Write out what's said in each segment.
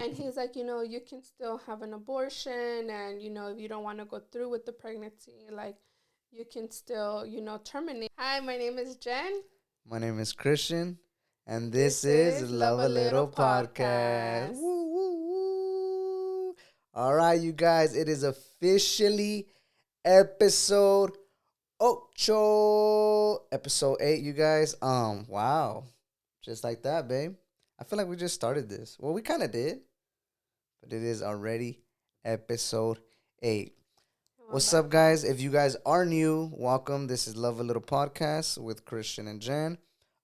And he's like, you can still have an abortion, and if you don't want to go through with the pregnancy, like you can still, terminate. Hi, my name is Jen. My name is Christian, and this This is is Love Love a a Little Little Podcast. Podcast. Woo, woo, woo. All right, you guys, it is officially episode ocho, episode 8, you guys. Wow, just like that, babe. I feel like we just started this. Well, we kind of did, but it is already episode 8. Come on What's back up, guys? fast. If you guys are new, welcome. This is Love a Little Podcast with Christian and Jen.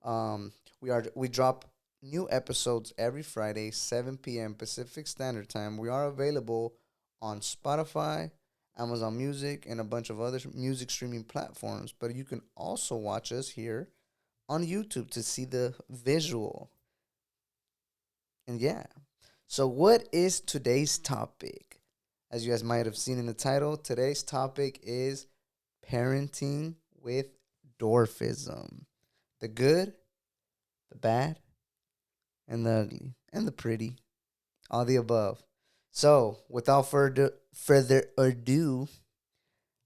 Um, we drop new episodes every Friday, 7 p.m. Pacific Standard Time. We are available on Spotify, Amazon Music, and a bunch of other music streaming platforms. But you can also watch us here on YouTube to see the visual. And yeah. So, what is today's topic? As you guys might have seen in the title, today's topic is parenting with dwarfism. The good, the bad, and the ugly, and the pretty. All the above. So, without further ado,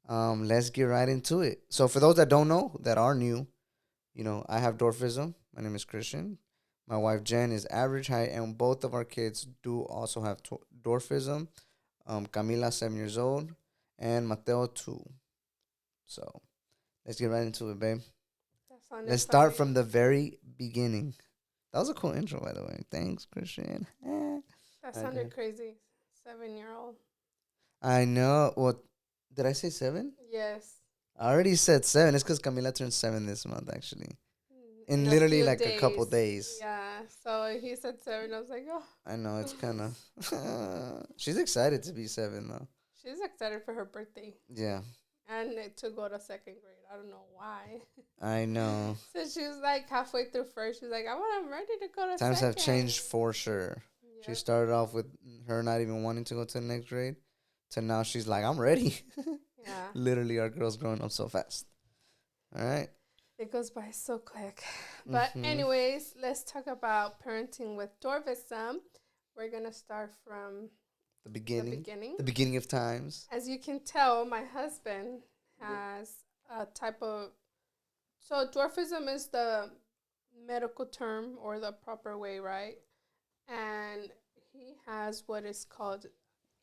let's get right into it. So, for those that don't know, that are new, I have dwarfism. My name is Christian. My wife Jen is average height, and both of our kids do also have dwarfism. Camila 7 years old, and Mateo 2. So let's get right into it, babe. That sounded Let's start from funny. the very beginning. That was a cool intro, by the way. Thanks, Christian. That Okay. sounded crazy. 7-year old. I know. What did I say? 7? Yes. I already said 7. It's because Camila turned 7 this month, actually. In In a literally few like a couple days. days. Yeah. So he said 7. I was like, oh. I know it's kind of. She's excited to be 7 though. She's excited for her birthday. Yeah, And to go to second grade. I don't know why. I know. So she was like halfway through first. She's like, I'm ready to go to Times have second. changed for sure. She Yep. started off with her not even wanting to go to the next grade, to now she's like, I'm ready. Yeah. Literally, our girl's growing up so fast. All right. It goes by so quick. But Mm-hmm. anyways, let's talk about parenting with dwarfism. We're gonna start from The the beginning. beginning. The beginning of times. As you can tell, my husband has a type of, so dwarfism is the medical term or the proper way, right? And he has what is called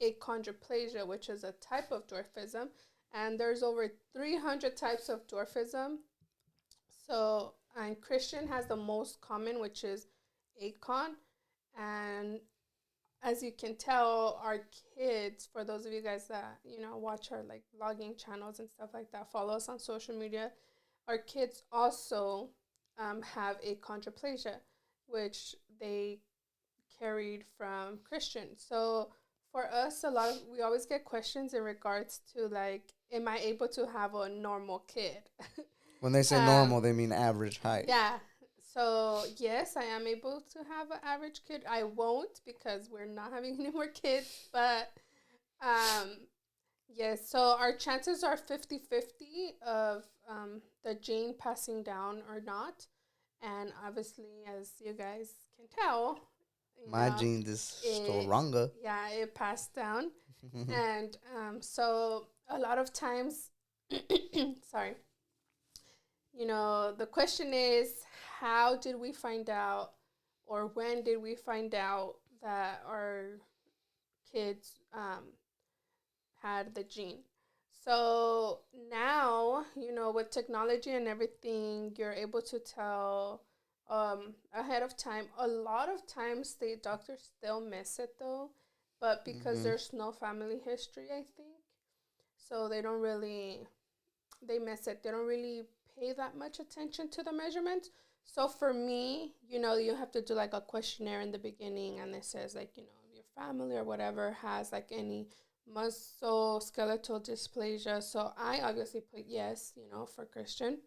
achondroplasia, which is a type of dwarfism. And there's over 300 types of dwarfism. So, and Christian has the most common, which is achon. And as you can tell, our kids, for those of you guys that, watch our like vlogging channels and stuff like that, follow us on social media, our kids also have achondroplasia, which they carried from Christian. So for us, we always get questions in regards to like, am I able to have a normal kid? When they say um, normal, they mean average height. yeah. So yes, I am able to have an average kid. I won't because we're not having any more kids, but um, yes. So our chances are 50-50 of the gene passing down or not. And obviously, as you guys can tell, My genes is it stronger. yeah, it passed down. And so a lot of times, sorry, the question is, how did we find out, or when did we find out that our kids had the gene? So now, with technology and everything, you're able to tell ahead of time. A lot of times, the doctors still miss it though, but because Mm-hmm. there's no family history, I think, so they miss it. They don't really pay that much attention to the measurements. So for me, you have to do like a questionnaire in the beginning, and it says like, your family or whatever has like any muscle skeletal dysplasia. So I obviously put yes, for Christian.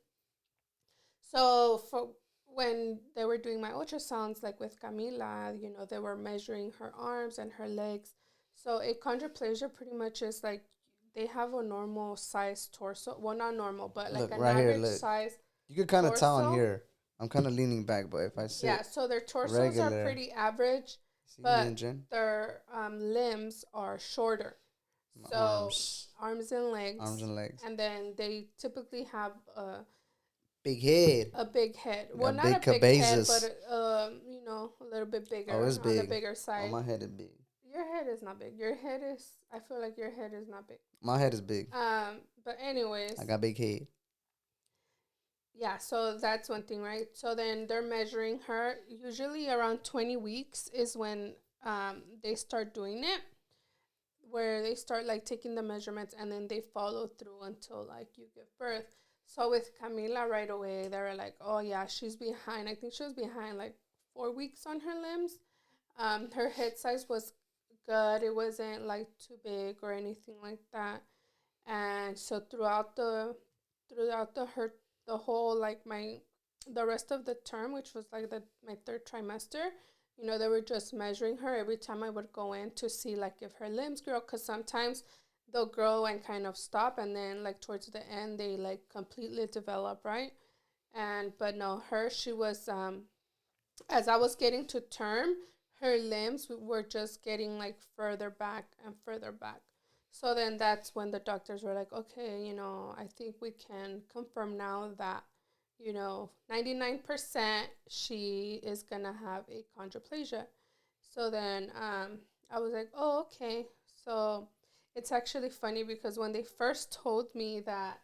So for when they were doing my ultrasounds, like with Camila, they were measuring her arms and her legs. So achondroplasia pretty much is like they have a normal size torso. Well, not normal, but like Look, an right here, average look. size You could kind of tell on torso. here. I'm kind of leaning back, but if I Yeah, sit so their torsos are regular, pretty average. See me but and Jen. their limbs are shorter. My So arms, arms and arms legs, and legs. and then they typically have Big head. a big head. Well, Got not a big big head, but cabezas. a little bit Oh, bigger it's on the big. bigger Oh, side. my head is big. Your head is not big. Your head is. I feel like your head is not big. My head is big. But I anyways, got big head. yeah. So that's one thing, right? So then they're measuring her. Usually around 20 weeks is when they start doing it, where they start like taking the measurements and then they follow through until like you give birth. So with Camila right away, they were like, "Oh yeah, she's behind. I think she was behind like 4 weeks on her limbs. Her head size was good. It wasn't like too big or anything like that. And so throughout the whole like my the rest of the term, which was like my third trimester, they were just measuring her every time I would go in to see like if her limbs grow, because sometimes they'll grow and kind of stop, and then like towards the end they like completely develop, right? And but no, she was as I was getting to term, her limbs were just getting like further back and further back. So then that's when the doctors were like, okay, I think we can confirm now that, 99% she is going to have achondroplasia. So then I was like, oh, okay. So it's actually funny because when they first told me that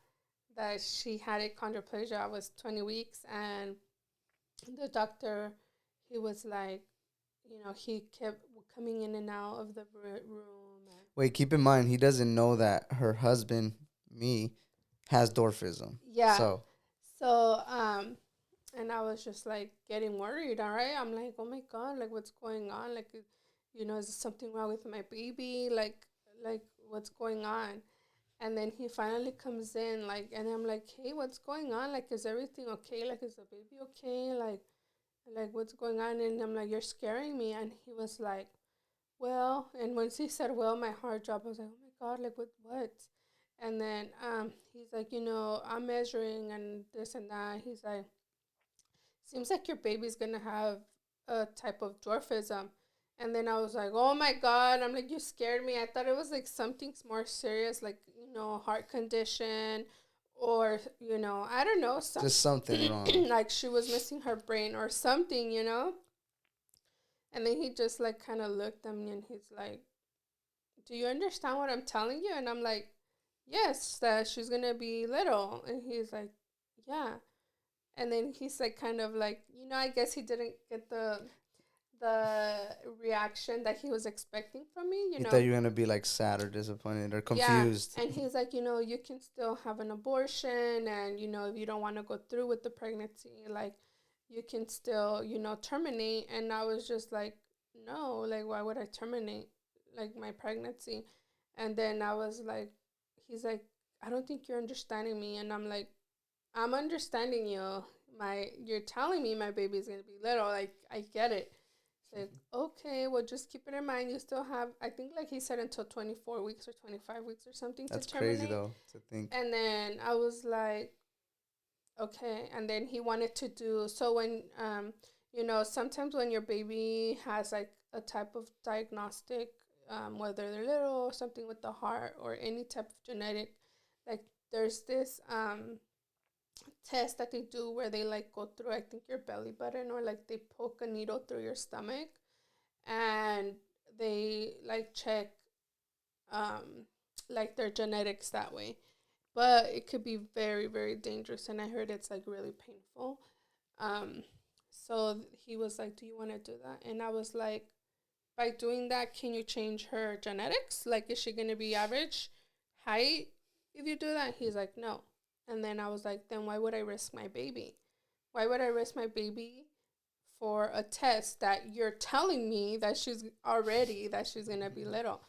she had achondroplasia, I was 20 weeks, and the doctor, he was like, he kept coming in and out of the room. And Wait, keep in mind he doesn't know that her husband, me, has dwarfism. yeah. So So, and I was just like getting worried, all right? I'm like, oh my God, like what's going on? Like, is there something wrong with my baby? Like what's going on? And then he finally comes in, like, and I'm like, hey, what's going on? Like, is everything okay? Like, is the baby okay? Like what's going on? And I'm like, you're scaring me. And he was like, well, and once he said well, my heart dropped. I was like, oh my God, like what? And then he's like, I'm measuring and this and that. He's like, seems like your baby's gonna have a type of dwarfism. And then I was like, oh my God. I'm like, you scared me. I thought it was like something more serious, like, heart condition, or, I don't know, just something wrong. like she was missing her brain or something. And then he just like kind of looked at me and he's like, do you understand what I'm telling you? And I'm like, yes, that she's gonna be little. And he's like, yeah. And then he's like kind of like, I guess he didn't get the reaction that he was expecting from me, He thought you were gonna be like sad or disappointed or Yeah. confused. And he's like, you can still have an abortion, and if you don't want to go through with the pregnancy, like you can still, terminate. And I was just like, no, like why would I terminate like my pregnancy? And then I was like, he's like, I don't think you're understanding me. And I'm like, I'm understanding you. You're telling me my baby's gonna be little. Like I get it. It's like, okay, well, just keep it in mind. You still have, I think, like he said, until 24 weeks or 25 weeks or something That's to terminate. crazy though to think. And then I was like, okay. And then he wanted to do so when sometimes when your baby has like a type of diagnostic, whether they're little or something with the heart or any type of genetic, like there's this test that they do where they like go through, I think, your belly button, or like they poke a needle through your stomach, and they like check like their genetics that way. But it could be very, very dangerous, and I heard it's like really painful. um so he was like, do you want to do that? And I was like, by doing that, can you change her genetics? Like, is she going to be average height if you do that? He's like, no. And then I was like, then why would I risk my baby? Why would I risk my baby for a test that you're telling me that she's going to be little?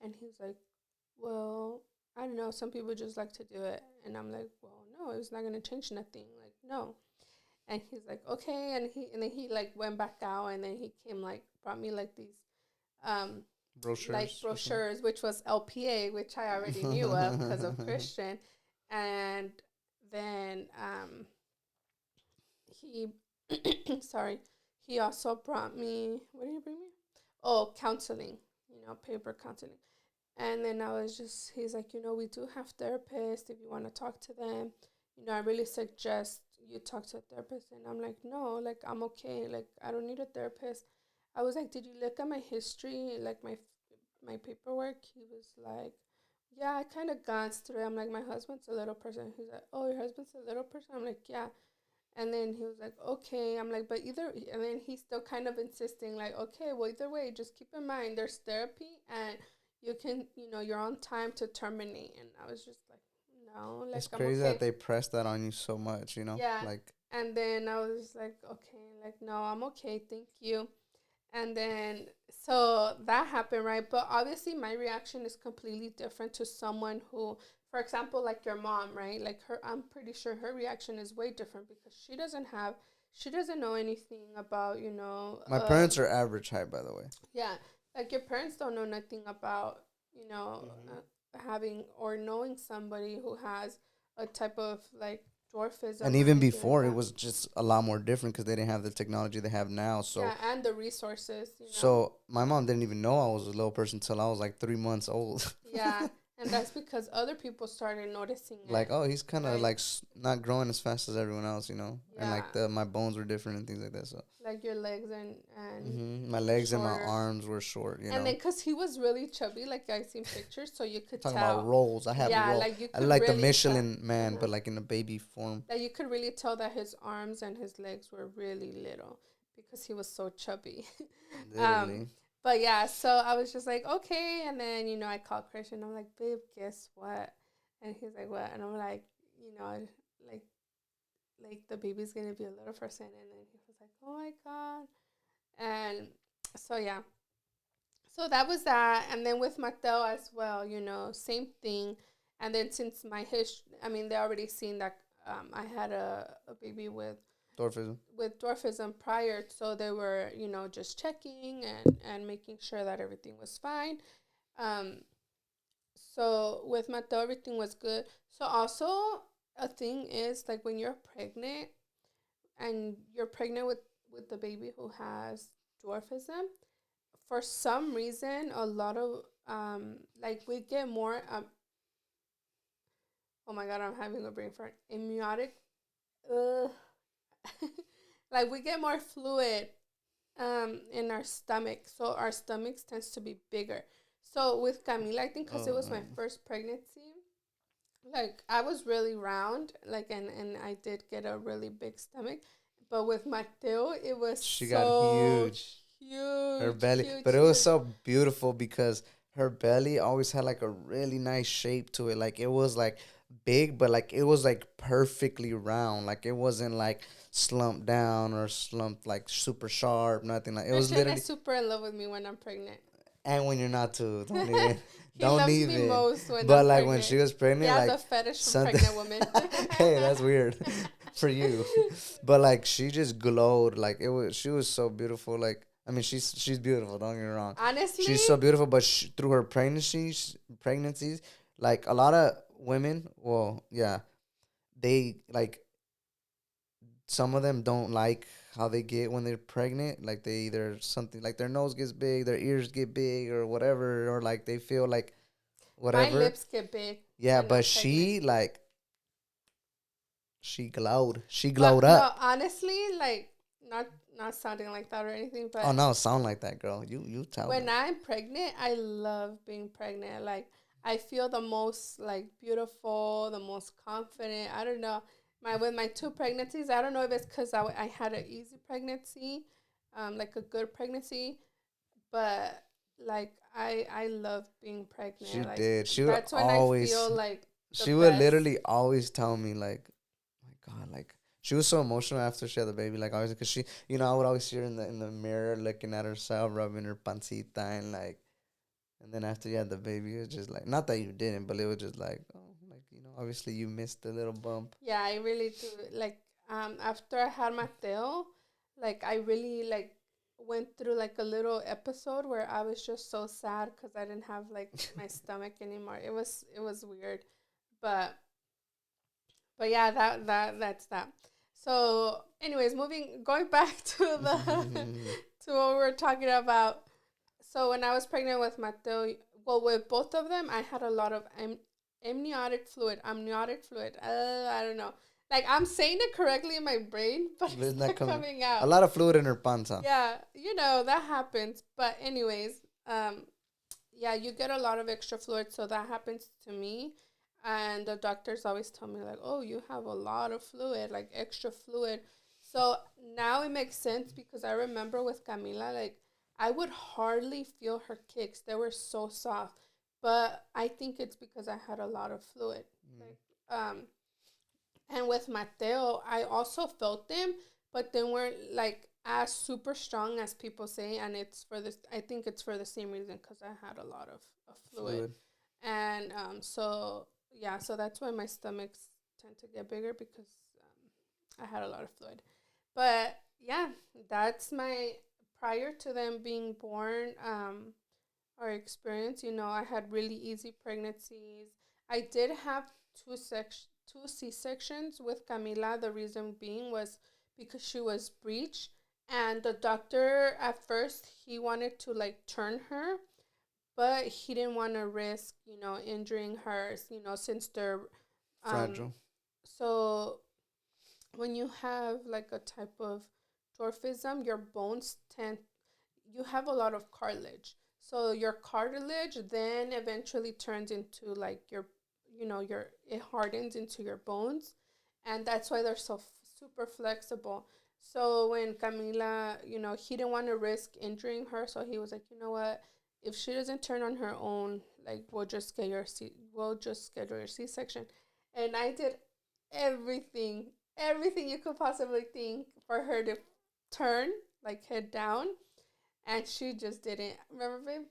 And he's like, well, I don't know. Some people just like to do it. And I'm like, well, no, it's not going to change nothing. Like, no. And he's like, okay. And then he like went back out, and then he came like brought me like these um like brochures, which was LPA, which I already knew of because of Christian. And then he sorry, he also brought me, what did he bring me? oh, counseling, paper counseling. And then he's like, we do have therapists if you want to talk to them. I really suggest you talk to a therapist. And I'm like, no, like, I'm okay. Like, I don't need a therapist. I was like, did you look at my history, like my paperwork? He was like, yeah, I kind of glanced through it. I'm like, my husband's a little person. He's like, oh, your husband's a little person? I'm like, yeah. And then he was like, okay. I'm like, but and then he's still kind of insisting, like, okay, well, either way, just keep in mind there's therapy and you can, you're on time to terminate. And I was just like, no, like, It's I'm crazy that okay. they press that on you so much, Yeah. Like, And then I was like, okay, like, no, I'm okay. Thank you. And then, so that happened, right? But obviously, my reaction is completely different to someone who, for example, like your mom, right? Like I'm pretty sure her reaction is way different because she doesn't know anything about, my parents are average height, by the way. yeah, like your parents don't know nothing about, having or knowing somebody who has a type of like And dwarfism or even anything like before, it that. was just a lot more different because they didn't have the technology they have now. Yeah, and the resources. So my mom didn't even know I was a little person until I was like 3 months old. Yeah, and that's because other people started noticing Like, it, oh, he's kind of right? like not growing as fast as everyone else, and Yeah, like my bones were different and things like that. So like your legs and my were legs and my shorter. arms were short. And then, cause he was really chubby, like I seen pictures, so you could Talking about tell. rolls, I have Yeah, roll. like you I could like the really tell. Michelin man, but like in a baby form. Like you could really tell that his arms and his legs were really little because he was so chubby. um, Literally. but yeah, so I was just like, okay, and then I called Christian. I'm like, babe, guess what? And he's like, what? And I'm like, like the baby's gonna be a little person. And then he was like, oh my god. And so yeah, so that was that. And then with Mateo as well, same thing. And then since my history, I mean, they already seen that I had a baby Dwarfism. with dwarfism prior, so they were just checking and making sure that everything was fine. um so with Mateo, everything was good. So also a thing is like when you're pregnant and you're pregnant with the baby who has dwarfism, for some reason a lot of like we get more oh my god, I'm having a brain fart. Amniotic, uh, like we get more fluid in our stomach, so our stomachs tends to be bigger. So with Camila, I think because it Oh, was my first pregnancy, like I was really round, like and I did get a really big stomach. But with Mateo, it was she got so huge. Her huge, belly, huge, but it was huge. so beautiful because her belly always had like a really nice shape to it. Like it was like big, but like it was like perfectly round. Like it wasn't like slumped down or slumped like super sharp. Nothing like it was Christian literally. is super in love with me when I'm pregnant. And when you're not too, don't even, He don't loves me even. most when But I'm like when she pregnant. was He pregnant, has a like fetish for something. pregnant women. Hey, that's weird for you. But like she just glowed. Like it was, she was so beautiful. Like I mean, she's beautiful. Don't get me wrong. Honestly, She's so beautiful. But through her pregnancies, like a lot of women, well, yeah, they like some of them don't like how they get when they're pregnant. Like they either something like their nose gets big, their ears get big, or whatever, or like they feel like my whatever. lips get big Yeah, when I'm but pregnant. she like she glowed. She glowed But no, up. honestly, like not not sounding like that or anything, Oh but no, sound like that, girl. You tell when them. I'm pregnant, I love being pregnant. Like I feel the most like beautiful, the most confident. I don't know. My with my two pregnancies, I don't know if it's because I had an easy pregnancy, like a good pregnancy, but like I love being She pregnant. Like did. She would that's when I feel always. like the She would best. literally always tell me like, my God, like she was so emotional after she had the baby. Like always, cause she, I would always see her in the mirror looking at herself, rubbing her pancita, and like, and then after you had the baby, it was just like, not that you didn't, but it was just like, oh, like obviously you missed the little bump. Yeah, I really do. Like after I had Mateo, like I really like went through like a little episode where I was just so sad because I didn't have like my stomach anymore. It was weird, but yeah, that's that. So, anyways, going back to the to what we were talking about. So when I was pregnant with Mateo, well, with both of them, I had a lot of amniotic fluid. I don't know. Like I'm saying it correctly in my brain, but It's it's not not coming. coming A out. lot of fluid in her panza. Yeah, that happens. But anyways, yeah, you get a lot of extra fluid, so that happens to me. And the doctors always tell me like, "Oh, you have a lot of fluid, like extra fluid." So now it makes sense because I remember with Camila, like I would hardly feel her kicks; they were so soft. But I think it's because I had a lot of fluid. Mm. Like, and with Mateo, I also felt them, but they weren't like as super strong as people say. And it's for this, I think it's for the same reason because I had a lot of fluid. Fluid. And so, yeah, so that's why my stomachs tend to get bigger because I had a lot of fluid. But yeah, that's my, prior to them being born, our experience. I had really easy pregnancies. I did have two C sections with Camila. The reason being was because she was breech, and the doctor at first he wanted to like turn her, but he didn't want to risk injuring her. Since they're um Fragile. so when you have like a type of dwarfism, your bones tend, you have a lot of cartilage. So your cartilage then eventually turns into like it hardens into your bones, and that's why they're so super flexible. So when Camila, he didn't want to risk injuring her, so he was like, you know what, if she doesn't turn on her own, like we'll just schedule your C-section. And I did everything, everything you could possibly think for her to turn, like head down, and she just didn't. Remember, babe?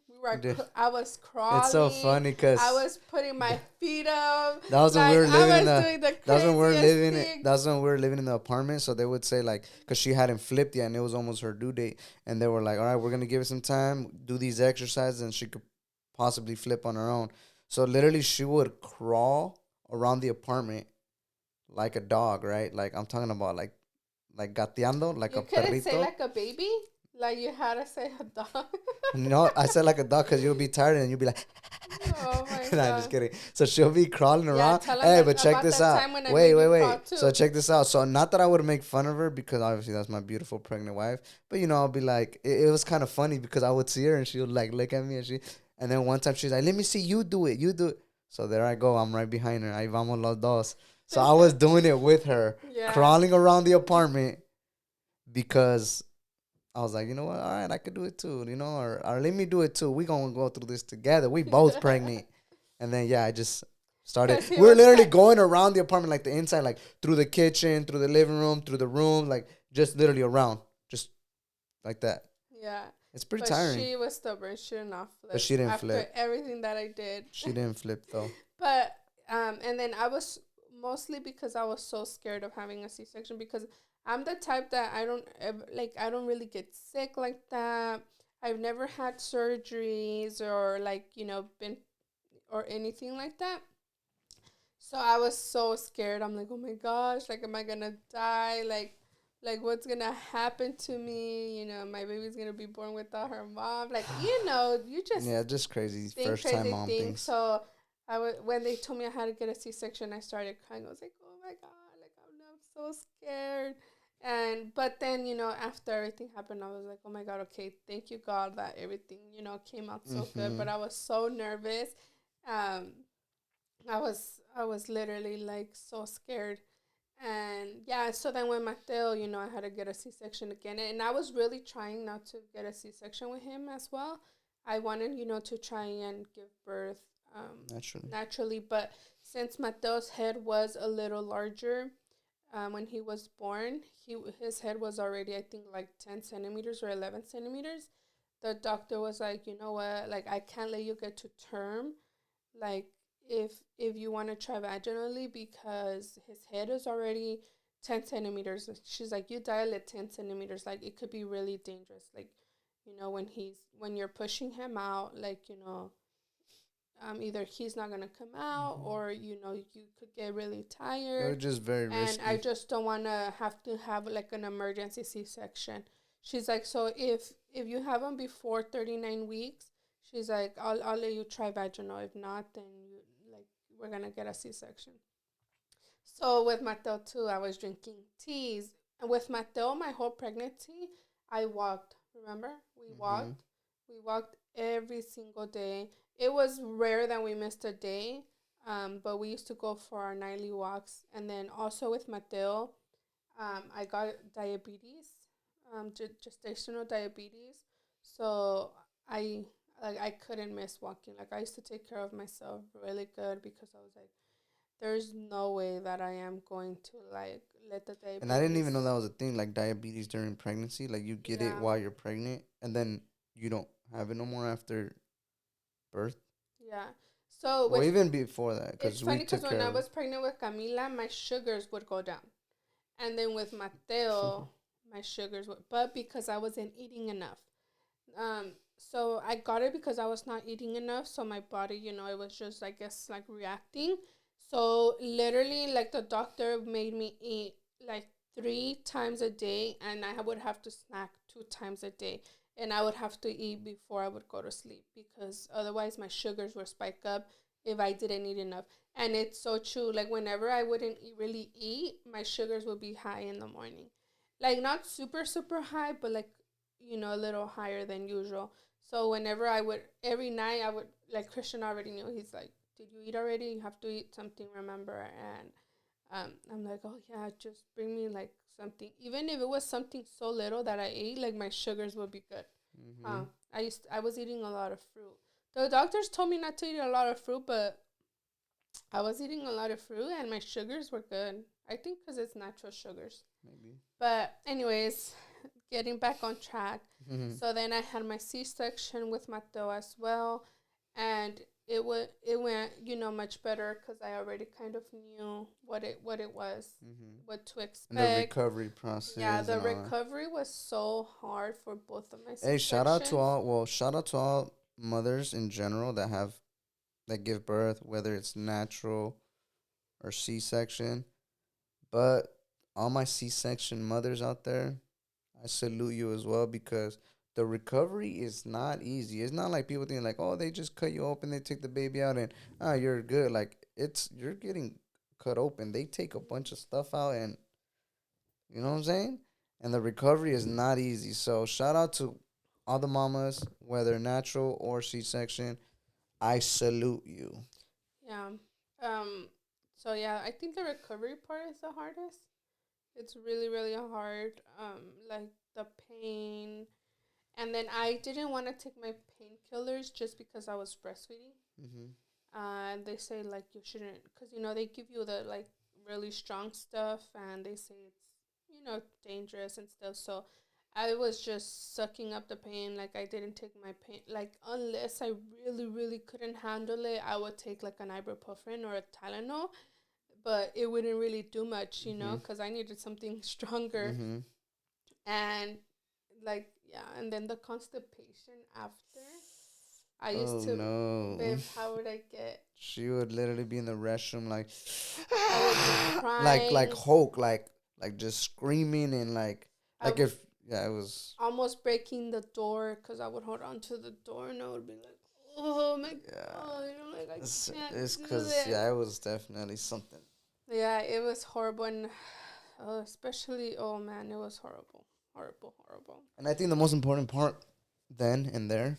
I was It's so crawling. funny I because was putting my feet up. that was when we Like were I living in was the. doing the That's when we were craziest living it. thing. That's when we were living in the apartment. So they would say like, cause she hadn't flipped yet, and it was almost her due date, and they were like, "All right, we're gonna give it some time, do these exercises, and she could possibly flip on her own." So literally, she would crawl around the apartment like a dog, right? Like I'm talking about like gateando, like You a couldn't say perrito. like a baby. Like you had to say a dog. No, I said like a dog because you'll be tired and you'll be like, Oh my nah, I'm just god. kidding. So she'll be crawling Yeah, around. tell them Hey, that but check about this that out. time when I Wait, made wait, you crawl wait. So too. check this out. So not that I would make fun of her because obviously that's my beautiful pregnant wife, but I'll be like, it was kind of funny because I would see her and she would like look at me and then one time she's like, let me see you do it, you do it. So there I go. I'm right behind her. Ahí vamos los dos. So I was doing it with her, Yeah. crawling around the apartment because I was like, you know what? All right, I could do it too, or let me do it too. We gonna go through this together. We both pregnant, and then yeah, I just started. Because he We were was literally like, going around the apartment, like the inside, like through the kitchen, through the living room, through the room, like just literally around, just like that. yeah. It's pretty But tiring, she was stubborn. She did not but flip she didn't after flip. everything that I did. She didn't flip though. But and then I was mostly because I was so scared of having a C-section because I'm the type that I don't really get sick like that. I've never had surgeries or like been or anything like that. So I was so scared. I'm like, oh my gosh, like, am I gonna die? Like what's gonna happen to me? My baby's gonna be born without her mom. Like, you just Yeah, just crazy think first time crazy mom things. things. So when they told me I had to get a C-section, I started crying. I was like, oh my god, like I'm so scared. And but then after everything happened, I was like, oh my god, okay, thank you God that everything came out so good. Mm-hmm. But I was so nervous. Um, I was literally like so scared. And yeah, so then when Mateo, I had to get a C-section again, and I was really trying not to get a C-section with him as well. I wanted, to try and give birth Naturally. naturally, but since Mateo's head was a little larger, when he was born, his head was already, I think, like 10 centimeters or 11 centimeters. The doctor was like, you know what, like I can't let you get to term, like if you want to try vaginally because his head is already 10 centimeters. She's like, you dilate 10 centimeters, like it could be really dangerous, like when you're pushing him out, like either he's not gonna come out, Mm-hmm. or you could get really It was tired. just very And I risky. just don't want to have like an emergency C-section. She's like, so if you have them before 39 weeks, she's like, I'll let you try vaginal. If not, then you like we're gonna get a C-section. So with Mateo too, I was drinking teas. And with Mateo, my whole pregnancy, I walked. Remember, Mm-hmm. we walked every single day. It was rare that we missed a day, but we used to go for our nightly walks. And then also with Mateo, I got diabetes, gestational diabetes. So I I couldn't miss walking. Like I used to take care of myself really good because I was like, there's no way that I am going to like let the And I didn't diabetes. even know that was a thing, like diabetes during pregnancy. Like you get it Yeah, while you're pregnant, and then you don't have it no more after birth. yeah. So Well, with even before that, it's because we funny because took when care I of was pregnant with Camila, my sugars would go down, and then with it. Mateo, my sugars would. But because I wasn't eating enough, so I got it because I was not eating enough. So my body, it was just I guess like reacting. So literally, like the doctor made me eat like 3 times a day, and I would have to snack 2 times a day, and I would have to eat before I would go to sleep because otherwise my sugars would spike up if I didn't eat enough. And it's so true. Like whenever I wouldn't really eat, my sugars would be high in the morning, like not super super high, but like a little higher than usual. So whenever I would, every night I would, like Christian already knew. He's like, "Did you eat already? You have to eat something, remember?" And I'm like, "Oh yeah, just bring me like something." Even if it was something so little that I ate, like my sugars would be good. Mm-hmm. I was eating a lot of fruit. The doctors told me not to eat a lot of fruit, but I was eating a lot of fruit and my sugars were good. I think because it's natural sugars. Maybe. But anyways, getting back on track. Mm-hmm. So then I had my C-section with Mateo as well, and it went much better because I already kind of knew what it was, Mm-hmm. what to And the expect. recovery Yeah, process the and all that. recovery was so hard for both of my Hey, C-sections. shout out to all mothers in general that give birth, whether it's natural or C-section. But all my C-section mothers out there, I salute you as well because the recovery is not easy. It's not like people think like, oh, they just cut you open, they take the baby out, and you're good. Like you're getting cut open. They take a bunch of stuff out, and you know what I'm saying. And the recovery is not easy. So shout out to all the mamas, whether natural or C-section. I salute you. Yeah. Um. So yeah, I think the recovery part is the hardest. It's really really hard. Like the pain. And then I didn't want to take my painkillers just because I was breastfeeding. Hmm. And they say like you shouldn't, because they give you the like really strong stuff, and they say it's dangerous and stuff. So I was just sucking up the pain. Like I didn't take my pain. Like unless I really really couldn't handle it, I would take like an ibuprofen or a Tylenol. But it wouldn't really do much, Hmm. because I needed something stronger. Hmm. And like yeah, and then the constipation after. I used Oh to, no. babe, how would I get? She would literally be in the restroom like I would be like crying. Hulk, like just screaming and I like would if yeah, it was almost breaking the door because I would hold on to the door and I would be like, oh my yeah. god, like I can't It's do cause this. yeah, it was definitely something. Yeah, it was horrible, and especially, oh man, it was horrible, horrible, horrible. And I think the most important part then and there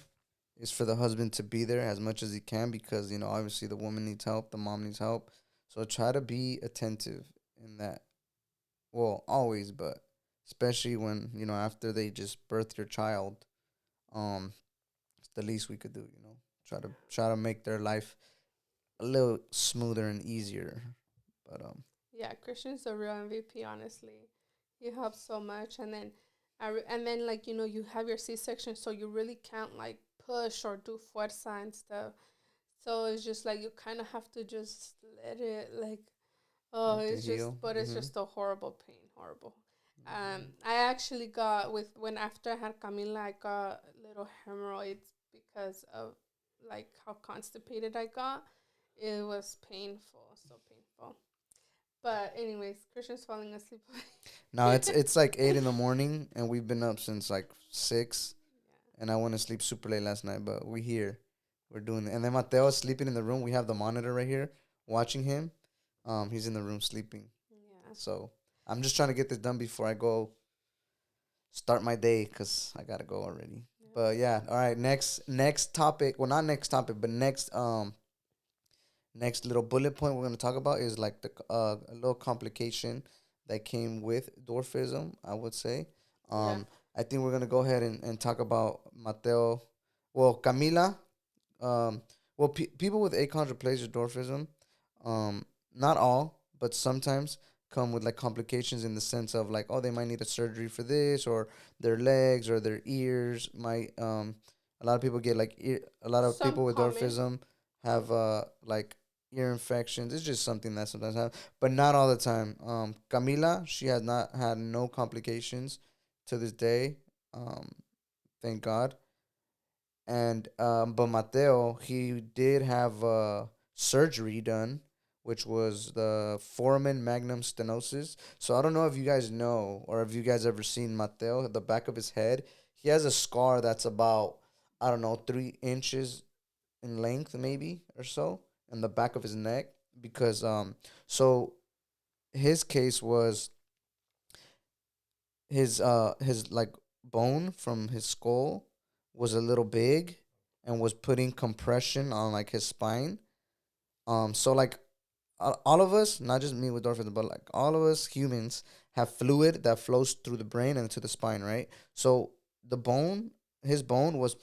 is for the husband to be there as much as he can because, obviously the woman needs help, the mom needs help. So try to be attentive in that. Well, always, but especially when, after they just birth your child, it's the least we could do. Try to make their life a little smoother and easier. But Yeah, Christian's a real MVP, honestly. He helps so much, and then, and then like you have your C-section, so you really can't like push or do fuerza and stuff. So it's just like you kind of have to just let it like, oh, let the it's just, heal. but it's Mm-hmm. just a horrible pain, horrible. Mm-hmm. I actually got with when after I had Camila, I got little hemorrhoids because of like how constipated I got. It was painful, so painful. But anyways, Christian's falling asleep. Now it's like 8 in the morning and we've been up since like 6. and I went to sleep super late last night. But we here, we're doing it. And then Mateo is sleeping in the room. We have the monitor right here, watching him. He's in the room sleeping. Yeah. So I'm just trying to get this done before I go start my day because I gotta go already. Yeah. But yeah, all right. Next topic. Well, not next topic, but next little bullet point we're gonna talk about is like the a little complication that came with dwarfism. I would say. Yeah. I think we're gonna go ahead and talk about Mateo. Well, Camila. Um, well, people with achondroplasia dwarfism, um, not all, but sometimes come with like complications in the sense of like, oh, they might need a surgery for this, or their legs or their ears might. A lot of people get like a lot of Some people with common. dwarfism have like ear infections. It's just something that sometimes happens, but not all the time. Camila, she has not had no complications to this day. Um, thank God. And but Mateo, he did have surgery done, which was the foramen magnum stenosis. So I don't know if you guys know or if you guys ever seen Mateo, the back of his head. He has a scar that's about, I don't know, 3 inches in length, maybe or so, in the back of his neck. Because so his case was his like bone from his skull was a little big and was putting compression on like his spine. So like all of us, not just me with orphans, but like all of us humans have fluid that flows through the brain and to the spine, right? So the bone, his bone was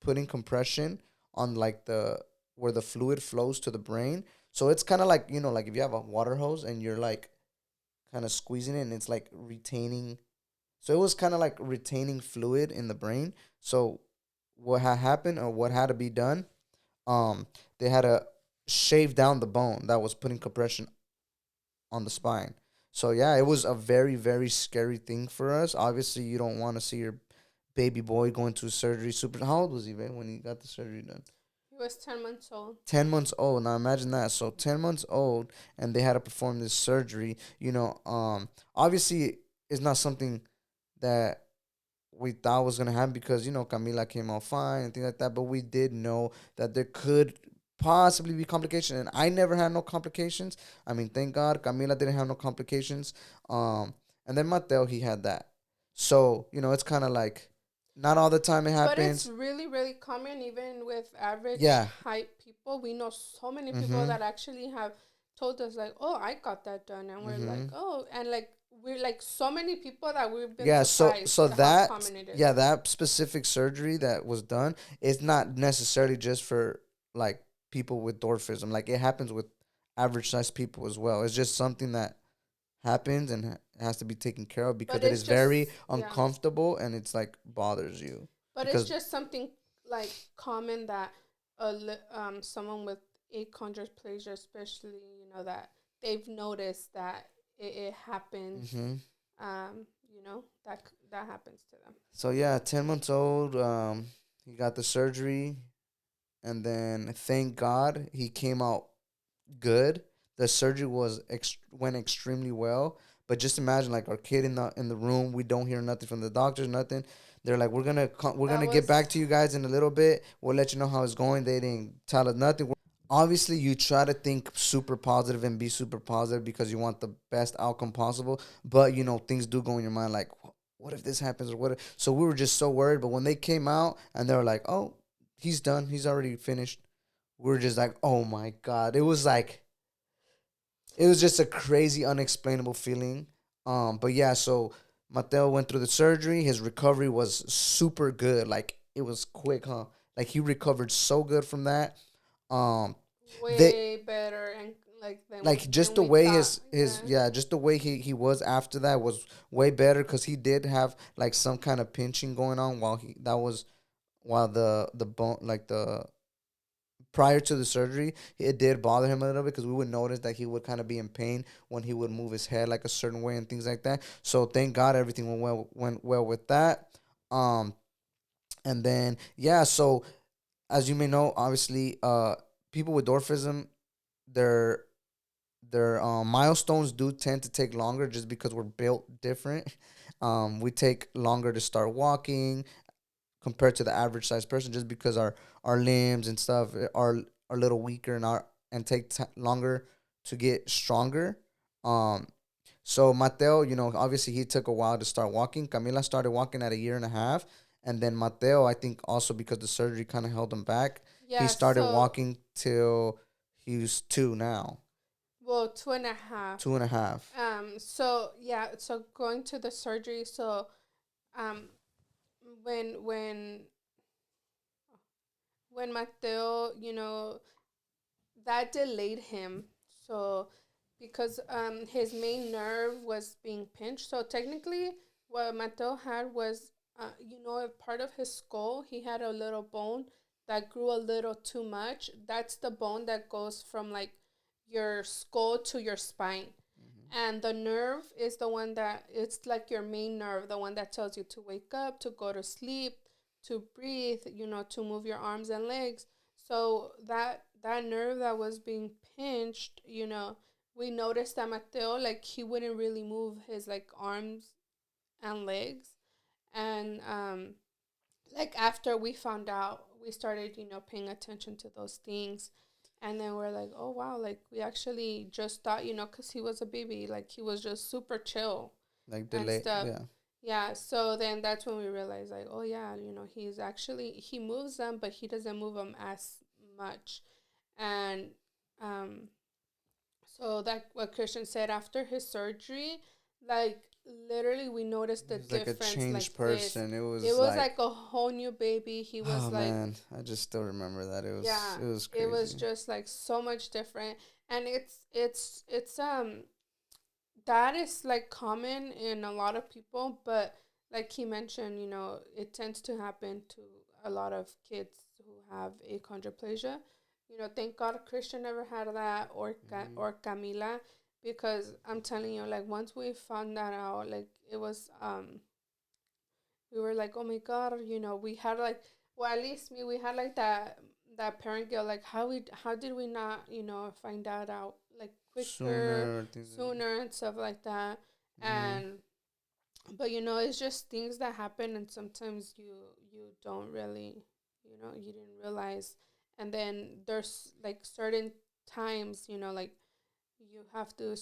putting compression on like the where the fluid flows to the brain. So it's kind of like, like if you have a water hose and you're like kind of squeezing it and it's like retaining, so it was kind of like retaining fluid in the brain. So what had happened or what had to be done, um, they had to shave down the bone that was putting compression on the spine. So yeah, it was a very, very scary thing for us. Obviously, you don't want to see your baby boy going to surgery. Super. How old was he, man, when he got the surgery done? He was 10 months old. 10 months old. Now imagine that. So 10 months old, and they had to perform this surgery. Obviously, it's not something that we thought was gonna happen because Camila came out fine and things like that. But we did know that there could possibly be complications, and I never had no complications. I mean, thank God, Camila didn't have no complications. And then Mateo, he had that. So it's kind of like not all the time it But it's happens. really, really common, even with average Yeah. height people. We know so many people Mhm. that actually have told us, like, oh, I got that done. And we're like, Mhm. oh, and like, we're like so many people that we've been Yeah, so surprised how that common it is. yeah, that specific surgery that was done is not necessarily just for like people with dwarfism. Like it happens with average sized people as well. It's just something that happens and has to be taken care of But because it it's is very just, yeah. uncomfortable and it's like bothers you But it's because just something like common that someone with achondroplasia, especially, that they've noticed that it happens. hmm That happens to them. so yeah, 10 months old, he got the surgery and then thank God he came out good. The surgery went extremely well. But just imagine like our kid in the room. We don't hear nothing from the doctors, nothing. They're like, we're That gonna get back was, to you guys in a little bit. We'll let you know how it's going. They didn't tell us nothing. Obviously, you try to think super positive and be super positive because you want the best outcome possible. But things do go in your mind like, what if this happens or what? So we were just so worried. But when they came out and they were like, oh, he's done. He's already finished. We were just like, oh my God. It was just a crazy, unexplainable feeling. But yeah, so Mateo went through the surgery. His recovery was super good. Like it was quick, huh? Like he recovered so good from that. Um, they way better, and like like just than the we way thought. his Yeah. yeah, just the way he was after that was way better because he did have like some kind of pinching going on while the bone like the prior to the surgery, it did bother him a little bit because we would notice that he would kind of be in pain when he would move his head like a certain way and things like that. So thank God everything went well with that. Um, and then yeah, so as you may know, obviously, people with dwarfism, their their milestones do tend to take longer just because we're built different. We take longer to start walking, compared to the average size person, just because our limbs and stuff are a little weaker and take longer to get stronger. Um, so Mateo, obviously he took a while to start walking. Camila started walking at a year and a half, and then Mateo, I think also because the surgery kind of held him back, he Yeah, started so, walking till he was two now, well, 2.5. 2.5. So yeah, so going to the surgery, so um, when when Mateo, that delayed him. So because his main nerve was being pinched. So technically, what Mateo had was, a part of his skull. He had a little bone that grew a little too much. That's the bone that goes from like your skull to your spine. And the nerve is the one that it's like your main nerve, the one that tells you to wake up, to go to sleep, to breathe, to move your arms and legs. So that nerve that was being pinched, we noticed that Mateo, like, he wouldn't really move his like arms and legs. And like after we found out, we started, paying attention to those things. And then we're like, oh wow, like we actually just thought, because he was a baby, like he was just super chill Like and delay, stuff. yeah. Yeah, so then that's when we realized, like, oh yeah, he moves them, but he doesn't move them as much. And um, so that what Christian said after his surgery, like literally we noticed He the was like a difference changed like this. person. It It was was like, like a whole new baby. He oh was like, man, I just still remember that. It was yeah, it was it was crazy. just like so much different. And it's that is like common in a lot of people, but like he mentioned, it tends to happen to a lot of kids who have achondroplasia. Thank God Christian never had that, or Hmm. or Camila, because I'm telling you, like once we found that out, like it was we were like, oh my God, we had like, well, at least me, we had like that parent guilt, like how did we not, find that out like quicker, Sooner things. sooner and stuff like that. Mm-hmm. And but it's just things that happen, and sometimes you don't really, you didn't realize. And then there's like certain times, like you have to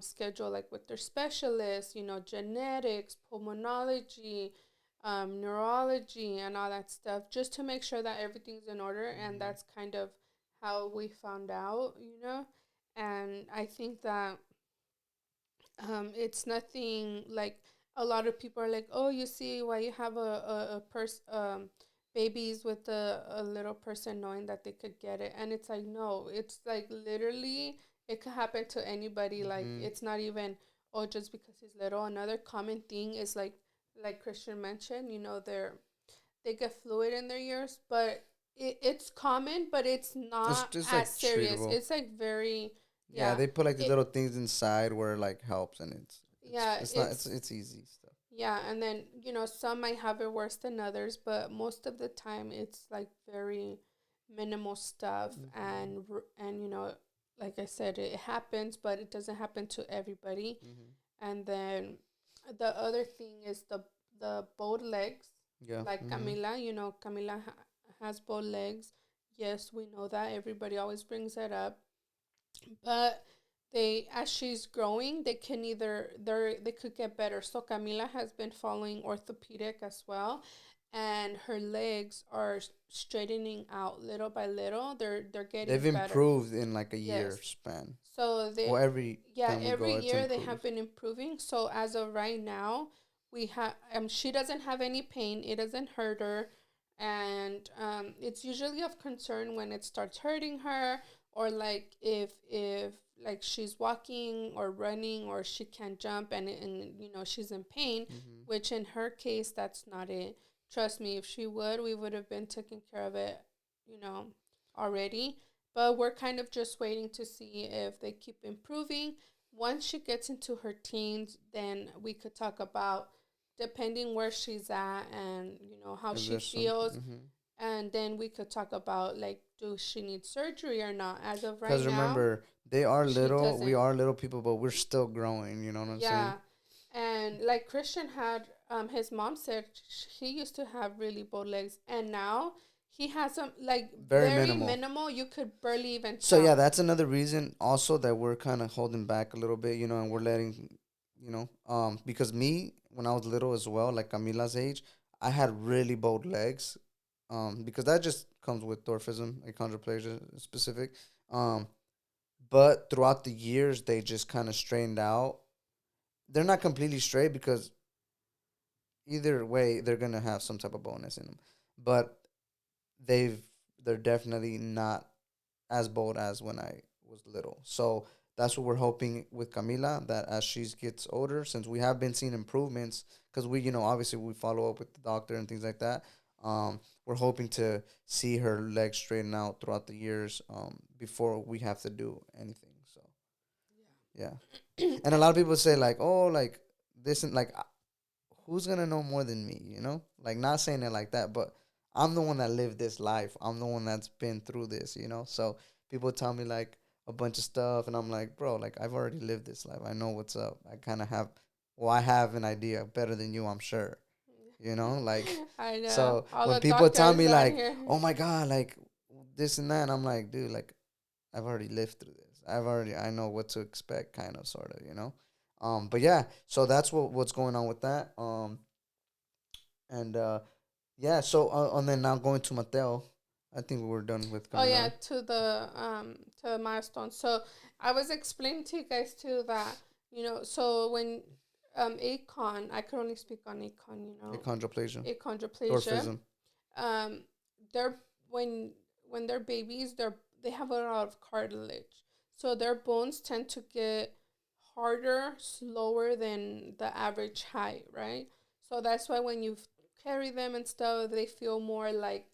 schedule like with their specialists, genetics, pulmonology, neurology, and all that stuff, just to make sure that everything's in order. And Hmm. that's kind of how we found out. And I think that it's nothing like a lot of people are like, oh, you see why you have a person, babies with a little person knowing that they could get it. And it's like, no, it's like literally it could happen to anybody. Like Hmm. it's not even, oh, just because he's little. Another common thing is like Christian mentioned, they get fluid in their ears, but it's common, but it's It's not just as like serious. treatable. It's like very, Yeah, yeah, they put like these it, little things inside where it like helps, and it's yeah, it's not it's easy stuff. yeah, and then some might have it worse than others, but most of the time it's like very minimal stuff. Hmm. And like I said, it happens, but it doesn't happen to everybody. Hmm. And then the other thing is the bowed legs, Yeah. like Hmm. Camila. Camila has bowed legs. Yes, we know that. Everybody always brings that up. But they, as she's growing, they can either they could get better. So Camila has been following orthopedic as well, and her legs are straightening out little by little. They're getting They've better. improved in like a year Yes. span. So Well, they, every yeah, time we every go, it's year they have improved. been improving. So as of right now, we have she doesn't have any pain. It doesn't hurt her, and it's usually of concern when it starts hurting her, or like if like she's walking or running or she can't jump, and she's in pain, Hmm. which in her case that's not it. Trust me, if she would, we would have been taking care of it, you know, already. But we're kind of just waiting to see if they keep improving. Once she gets into her teens, then we could talk about, depending where she's at and how If she there's something. feels, and then we could talk about like, do she need surgery or not. As of right Because now, remember, they are she little. We doesn't. are little people, but we're still growing. You know what I'm saying? Yeah. And like Christian had his mom said he used to have really bow legs, and now he has them like Very very minimal. minimal. You could barely even So yeah, tell. that's another reason also that we're kind of holding back a little bit, and we're letting, because me when I was little as well, like Camila's age, I had really bowed legs, because that just comes with dwarfism, achondroplasia specific. Um, but throughout the years, they just kind of straightened out. They're not completely straight because either way, they're gonna have some type of bonus in them, but they've they're definitely not as bold as when I was little. So that's what we're hoping with Camila, that as she gets older, since we have been seeing improvements, because we, obviously we follow up with the doctor and things like that. We're hoping to see her legs straighten out throughout the years, before we have to do anything. So yeah, and a lot of people say like, oh, like this and like, who's gonna know more than me? Like not saying it like that, but I'm the one that lived this life. I'm the one that's been through this. So people tell me like a bunch of stuff, and I'm like, bro, like I've already lived this life. I know what's up. I kind of have, well, I have an idea better than you, I'm sure. Like, I know. so All when the people tell doctors me on like, here. oh my god, like this and that, and I'm like, dude, like I've already lived through this. I know what to expect, kind of, sort of. But yeah, so that's what's going on with that. And yeah, so and then now going to Mateo, I think we were done with Oh Camila. yeah, to the milestone. So I was explaining to you guys too that so when acon, I could only speak on acon, Achondroplasia, achondroplasia. dwarfism. Um, they're when they're babies, they have a lot of cartilage, so their bones tend to get harder, slower than the average height, right? So that's why when you carry them and stuff, they feel more like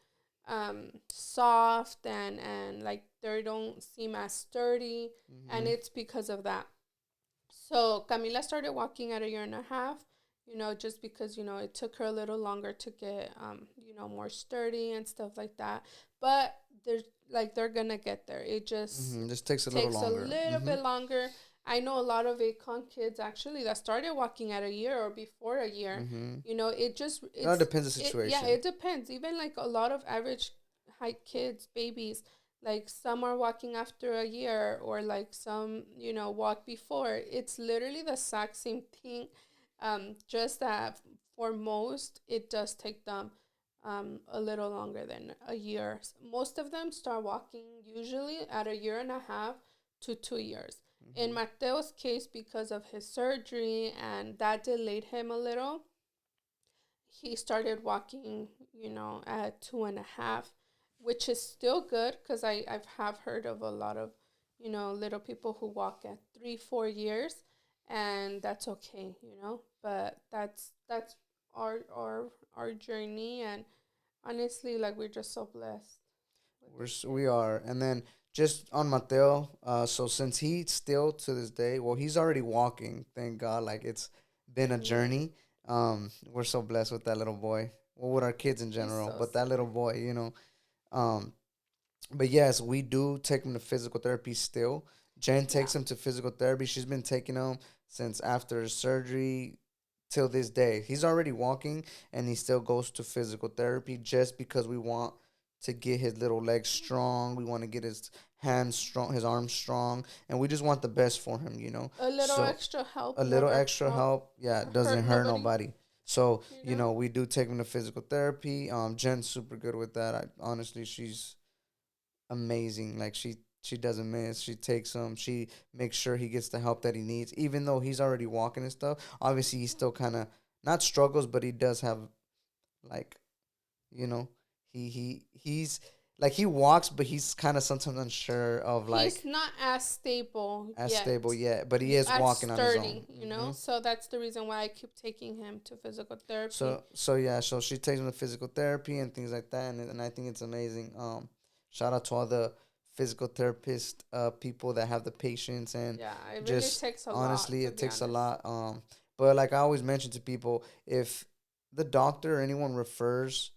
soft and like they don't seem as sturdy, and Mm-hmm. it's because of that. So Camila started walking at a year and a half, just because, it took her a little longer to get, more sturdy and stuff like that. But they're gonna get there. It just Mm-hmm. Just takes a little takes a longer. little Mm-hmm. bit longer. I know a lot of Acon kids actually that started walking at a year or before a year. Mm-hmm. It all It's depends the yeah, situation. it depends. Even like a lot of average height kids, babies, like some are walking after a year or like some walk before. It's literally the exact same thing, just that for most it does take them a little longer than a year. Most of them start walking usually at a year and a half to 2 years. In Mm-hmm. Mateo's case, because of his surgery and that delayed him a little, he started walking, at 2.5, which is still good because I've have heard of a lot of, little people who walk at 3, 4 years, and that's okay. But that's our journey, and honestly, like we're just so blessed with this kid. We are, and then just on Mateo. So since he still to this day, well, he's already walking. Thank God. Like it's been a Yeah, journey. We're so blessed with that little boy. Well, with our kids in he's general, so but that little sweet. boy, Um, but yes, we do take him to physical therapy still. Jen Yeah. takes him to physical therapy. She's been taking him since after his surgery till this day. He's already walking and he still goes to physical therapy just because we want to get his little legs strong. We want to get his hands strong, his arms strong, and we just want the best for him. A little So extra help a little never extra help, yeah, hurt doesn't hurt nobody, nobody. So, you know? we do take him to physical therapy. Jen's super good with that. I honestly, she's amazing. Like she doesn't miss. She takes him. She makes sure he gets the help that he needs, even though he's already walking and stuff. Obviously, he still kind of not struggles, but he does have like you know he's like he walks, but he's kind of sometimes unsure of He's like not as stable as stable yet, yet, but he is as walking on his sturdy, own. So that's the reason why I keep taking him to physical therapy. So yeah, so she takes him to physical therapy and things like that, and I think it's amazing. Shout out to all the physical therapist people that have the patience, and Yeah, it really just takes a lot, honestly, to it be takes a honest. lot. But like I always mention to people, if the doctor or anyone refers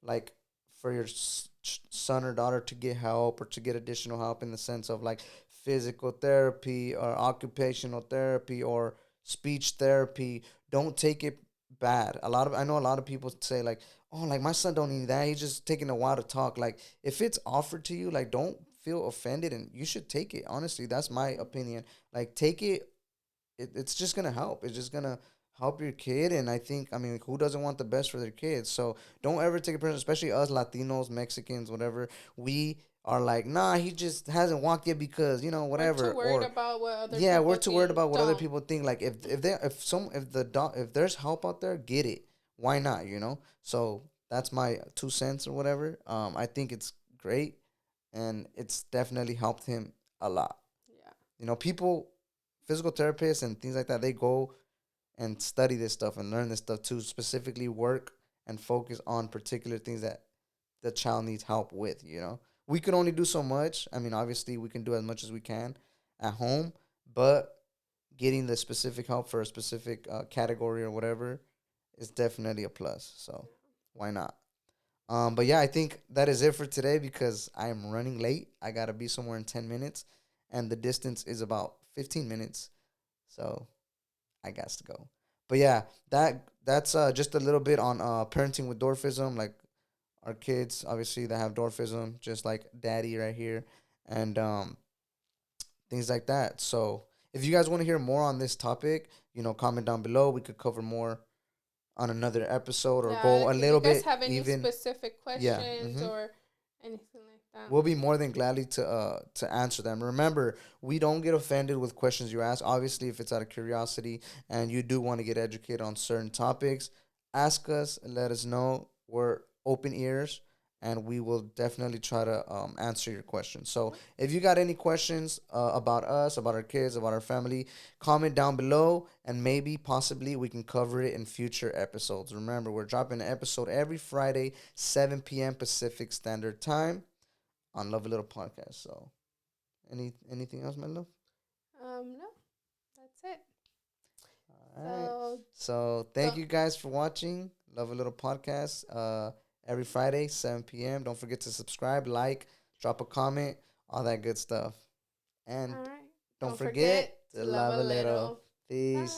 like for your son or daughter to get help or to get additional help in the sense of like physical therapy or occupational therapy or speech therapy, don't take it bad. I know a lot of people say like, oh, like my son don't need that. He's just taking a while to talk. Like if it's offered to you, like don't feel offended and you should take it. Honestly, that's my opinion. Like take it. It's just gonna help. It's just gonna help your kid. And I think, I mean, who doesn't want the best for their kids? So don't ever take it personal, especially us Latinos, Mexicans, whatever. We are like, nah, he just hasn't walked yet because We're too whatever. worried Or about what other yeah, we're people too worried think. about what other Don't. people think. Like if there's help out there, get it. Why not? So that's my 2 cents or whatever. I think it's great, and it's definitely helped him a lot. Yeah. People, physical therapists and things like that, they go and study this stuff and learn this stuff to specifically work and focus on particular things that the child needs help with. We can only do so much. I mean, obviously, we can do as much as we can at home, but getting the specific help for a specific category or whatever is definitely a plus. So why not? But yeah, I think that is it for today because I am running late. I gotta be somewhere in 10 minutes, and the distance is about 15 minutes. So I got to go. But yeah, that's just a little bit on parenting with dwarfism. Like our kids, obviously, that have dwarfism, just like daddy right here, and things like that. So if you guys want to hear more on this topic, comment down below. We could cover more on another episode or Yeah. go a If you little guys bit have any even. specific Yeah. questions or anything like that. We'll be more than gladly to answer them. Remember, we don't get offended with questions you ask. Obviously, if it's out of curiosity and you do want to get educated on certain topics, ask us and let us know. We're open ears, and we will definitely try to answer your questions. So, Yep. if you got any questions about us, about our kids, about our family, comment down below, and maybe possibly we can cover it in future episodes. Remember, we're dropping an episode every Friday, 7 p.m. Pacific Standard Time on Love a Little Podcast. So, anything else, my love? No, that's it. All right. So So, thank don't. you guys for watching Love a Little Podcast. Every Friday, 7 p.m. Don't forget to subscribe, like, drop a comment, all that good stuff. And All right. don't Don't forget forget to to love love a a little. little. Bye. Peace.